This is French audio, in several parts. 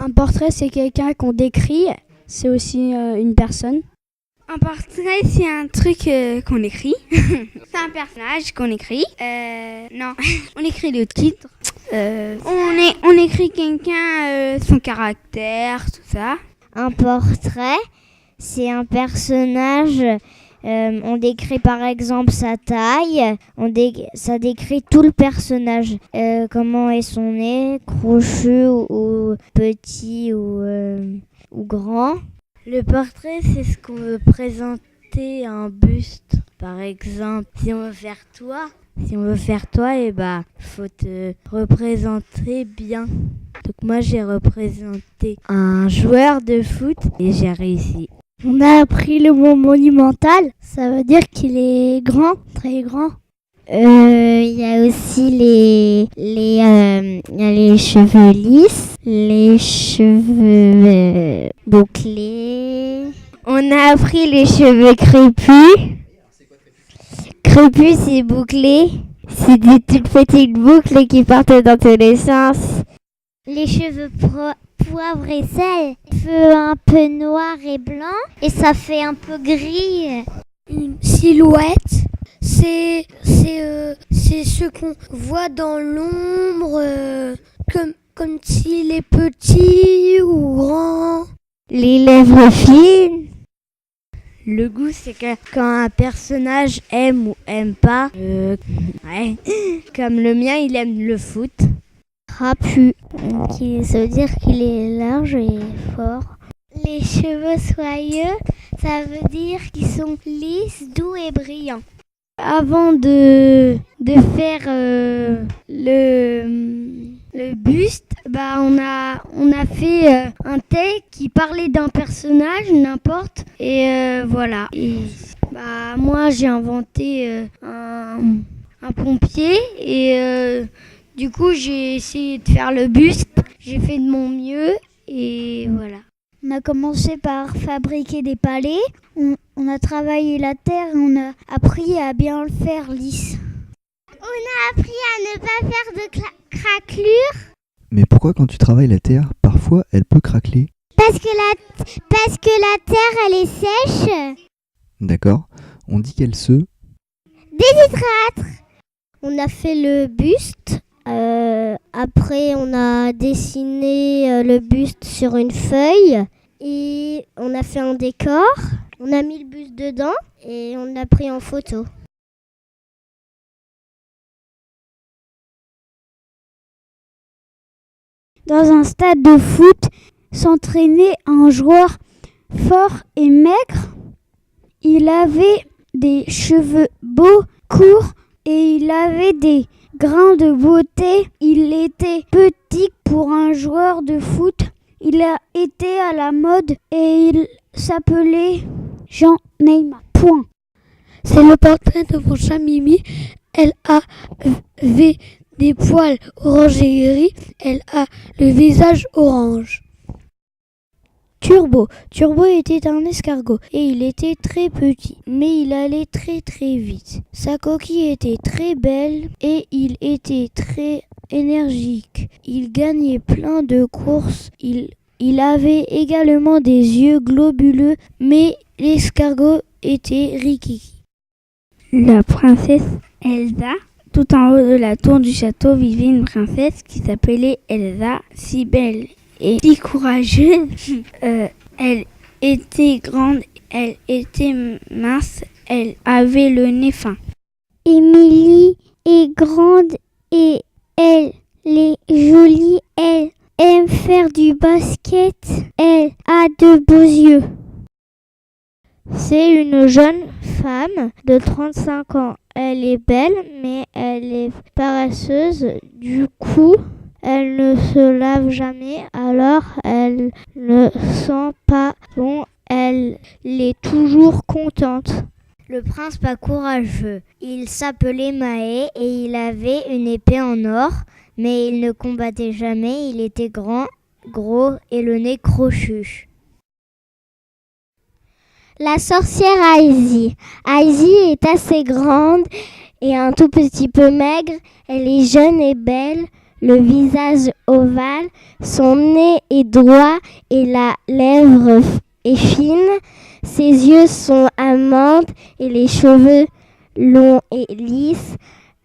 Un portrait, c'est quelqu'un qu'on décrit. C'est aussi une personne. Un portrait, c'est un truc qu'on écrit. C'est un personnage qu'on écrit. Non, on écrit le titre. On écrit quelqu'un, son caractère, tout ça. Un portrait, c'est un personnage. On décrit par exemple sa taille. Ça décrit tout le personnage. Comment est son nez, crochu ou petit ou grand. Le portrait, c'est ce qu'on veut présenter à un buste. Par exemple, si on veut faire toi, faut te représenter bien. Donc moi, j'ai représenté un joueur de foot et j'ai réussi. On a appris le mot monumental. Ça veut dire qu'il est grand, très grand. Il y a aussi il y a les cheveux lisses, les cheveux bouclés. On a appris les cheveux crépus. Crépus, c'est bouclé. C'est des toutes petites boucles qui partent dans tous les sens. Les cheveux poivre et sel. Cheveux un peu noir et blanc. Et ça fait un peu gris. Une silhouette. C'est ce qu'on voit dans l'ombre, comme s'il est petit ou grand. Les lèvres fines. Le goût, c'est que quand un personnage aime ou aime pas, comme le mien, il aime le foot. Trapu, ça veut dire qu'il est large et fort. Les cheveux soyeux, ça veut dire qu'ils sont lisses, doux et brillants. Avant de faire le buste, on a fait un texte qui parlait d'un personnage, n'importe, et voilà. Et moi j'ai inventé un pompier et du coup j'ai essayé de faire le buste, j'ai fait de mon mieux et voilà. On a commencé par fabriquer des palets, on a travaillé la terre et on a appris à bien le faire lisse. On a appris à ne pas faire de craquelures. Mais pourquoi quand tu travailles la terre, parfois elle peut craqueler ? Parce que la terre elle est sèche. D'accord. On dit qu'elle se déshydrate. On a fait le buste. Après, on a dessiné le buste sur une feuille et on a fait un décor. On a mis le buste dedans et on l'a pris en photo. Dans un stade de foot, s'entraînait un joueur fort et maigre. Il avait des cheveux beaux, courts et il avait des grains de beauté. Il était petit pour un joueur de foot. Il a été à la mode et il s'appelait Jean Neymar. Point. C'est le portrait de mon chat Mimi. Elle avait des poils orange et gris. Elle a le visage orange. Turbo. Turbo était un escargot et il était très petit, mais il allait très très vite. Sa coquille était très belle et il était très énergique. Il gagnait plein de courses. Il avait également des yeux globuleux, mais l'escargot était rikiki. La princesse Elsa. Tout en haut de la tour du château vivait une princesse qui s'appelait Elsa, si belle et si courageuse. Elle était grande, elle était mince, elle avait le nez fin. Émilie est grande et elle est jolie. Elle aime faire du basket. Elle a de beaux yeux. C'est une jeune femme de 35 ans. Elle est belle, mais elle est paresseuse. Du coup, elle ne se lave jamais, alors elle ne sent pas bon. Elle est toujours contente. Le prince pas courageux. Il s'appelait Maé et il avait une épée en or, mais il ne combattait jamais. Il était grand, gros et le nez crochu. La sorcière Aïzi. Aïzi est assez grande et un tout petit peu maigre. Elle est jeune et belle. le visage ovale, son nez est droit et la lèvre est fine. Ses yeux sont amandes et les cheveux longs et lisses.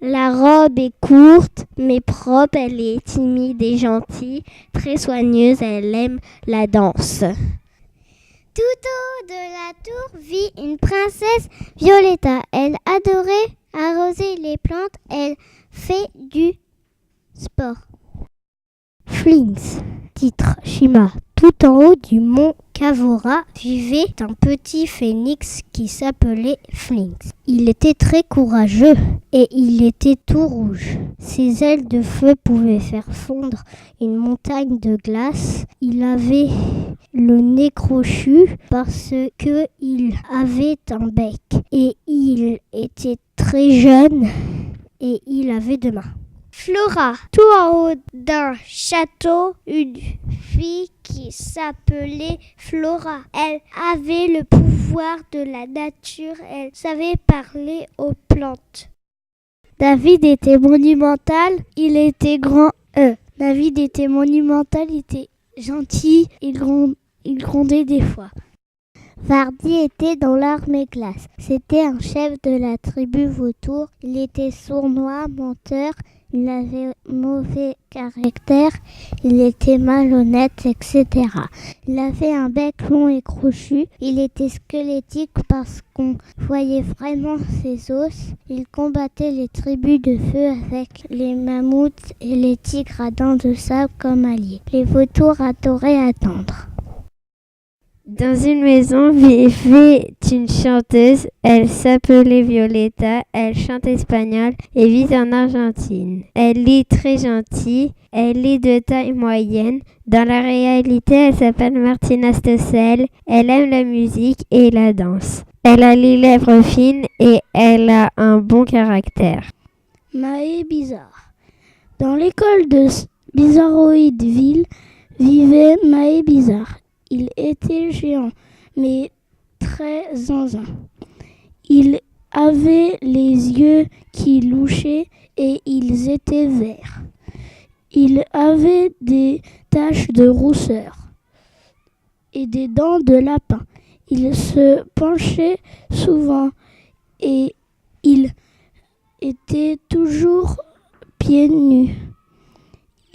La robe est courte mais propre, elle est timide et gentille, très soigneuse, elle aime la danse. Tout au haut de la tour vit une princesse Violetta. Elle adorait arroser les plantes, elle fait du sport. Flinks, titre Shima. Tout en haut du mont Kavora vivait un petit phénix qui s'appelait Flinks. Il était très courageux et il était tout rouge. Ses ailes de feu pouvaient faire fondre une montagne de glace. Il avait le nez crochu parce qu'il avait un bec et il était très jeune et il avait 2 mains. Flora, tout en haut d'un château, une fille qui s'appelait Flora. Elle avait le pouvoir de la nature, elle savait parler aux plantes. David était monumental, il était grand. David était monumental, il était gentil, il grondait des fois. Vardy était dans l'armée classe. C'était un chef de la tribu Vautour. Il était sournois, menteur, il avait mauvais caractère, il était malhonnête, etc. Il avait un bec long et crochu. Il était squelettique parce qu'on voyait vraiment ses os. Il combattait les tribus de feu avec les mammouths et les tigres à dents de sable comme alliés. Les vautours adoraient attendre. Dans une maison vivait une chanteuse, elle s'appelait Violetta, elle chante espagnol et vit en Argentine. Elle est très gentille, elle est de taille moyenne. Dans la réalité, elle s'appelle Martina Stossel, elle aime la musique et la danse. Elle a les lèvres fines et elle a un bon caractère. Maë Bizarre. Dans l'école de Bizarroïdeville vivait Maë Bizarre. Il était géant, mais très zinzin. Il avait les yeux qui louchaient et ils étaient verts. Il avait des taches de rousseur et des dents de lapin. Il se penchait souvent et il était toujours pieds nus.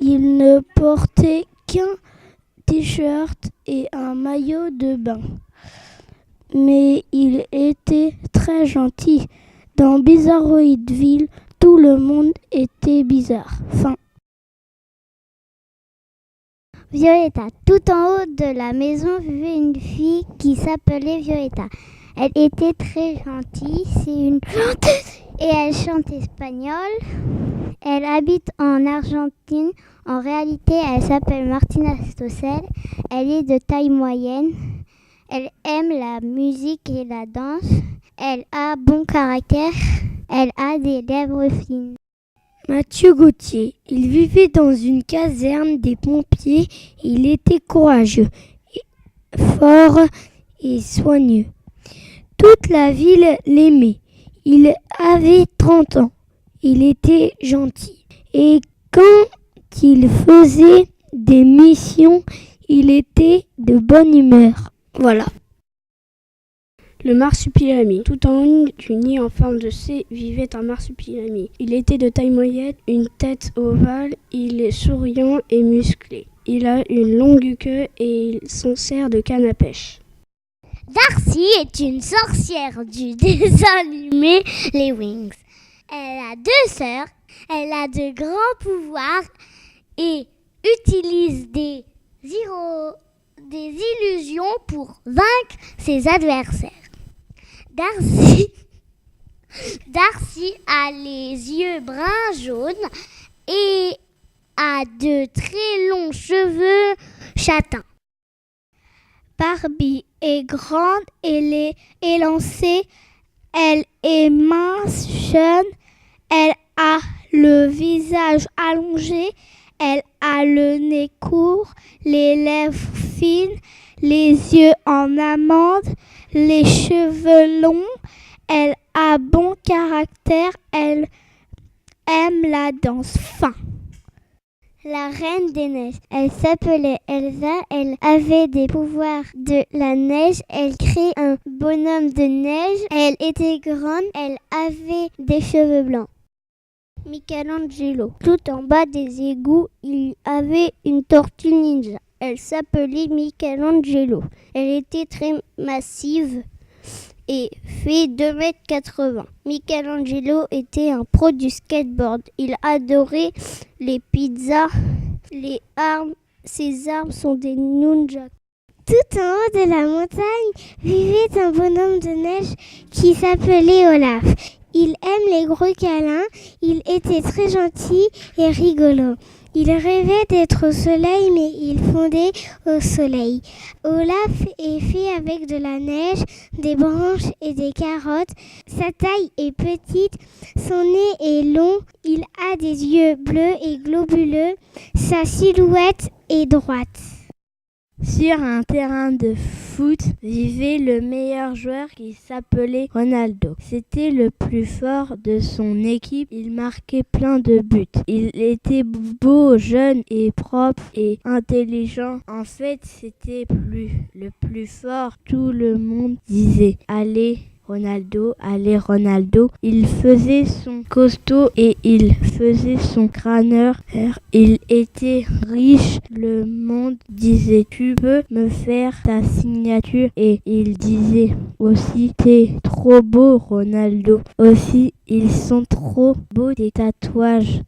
Il ne portait qu'un t-shirt et un maillot de bain. Mais il était très gentil. Dans Bizarroïdeville, tout le monde était bizarre. Fin. Violetta. Tout en haut de la maison vivait une fille qui s'appelait Violetta. Elle était très gentille, c'est une chanteuse et elle chante espagnol. Elle habite en Argentine. En réalité, elle s'appelle Martina Stossel. Elle est de taille moyenne. Elle aime la musique et la danse. Elle a bon caractère. Elle a des lèvres fines. Mathieu Gauthier, il vivait dans une caserne des pompiers. Il était courageux, fort et soigneux. Toute la ville l'aimait. Il avait 30 ans. Il était gentil. Et quand il faisait des missions, il était de bonne humeur. Voilà. Le marsupilami. Tout en haut du nid en forme de C vivait un marsupilami. Il était de taille moyenne, une tête ovale, il est souriant et musclé. Il a une longue queue et il s'en sert de canne à pêche. Darcy est une sorcière du dessin animé Les Wings. Elle a 2 sœurs, elle a de grands pouvoirs et utilise des illusions pour vaincre ses adversaires. Darcy a les yeux brun-jaune et a de très longs cheveux châtains. Barbie est grande, elle est élancée, elle est mince, jeune, elle a le visage allongé, elle a le nez court, les lèvres fines, les yeux en amande, les cheveux longs, elle a bon caractère, elle aime la danse. Fin. la reine des neiges. Elle s'appelait Elsa, elle avait des pouvoirs de la neige, elle crée un bonhomme de neige, elle était grande, elle avait des cheveux blancs. Michelangelo. Tout en bas des égouts, il y avait une tortue ninja. Elle s'appelait Michelangelo. Elle était très massive et fait 2,80 m. Michelangelo était un pro du skateboard. Il adorait les pizzas, les armes. Ses armes sont des nunchakus. Tout en haut de la montagne vivait un bonhomme de neige qui s'appelait Olaf. Il aime les gros câlins, il était très gentil et rigolo. Il rêvait d'être au soleil, mais il fondait au soleil. Olaf est fait avec de la neige, des branches et des carottes. Sa taille est petite, son nez est long, il a des yeux bleus et globuleux. Sa silhouette est droite. Sur un terrain de foot vivait le meilleur joueur qui s'appelait Ronaldo. C'était le plus fort de son équipe. Il marquait plein de buts. Il était beau, jeune et propre et intelligent. En fait, c'était le plus fort. Tout le monde disait « Allez Ronaldo, allez Ronaldo ». Il faisait son costaud et il faisait son crâneur. Il était riche. Le monde disait « Tu peux me faire ta signature ?» Et il disait aussi « T'es trop beau Ronaldo ». Aussi, ils sont trop beaux tes tatouages.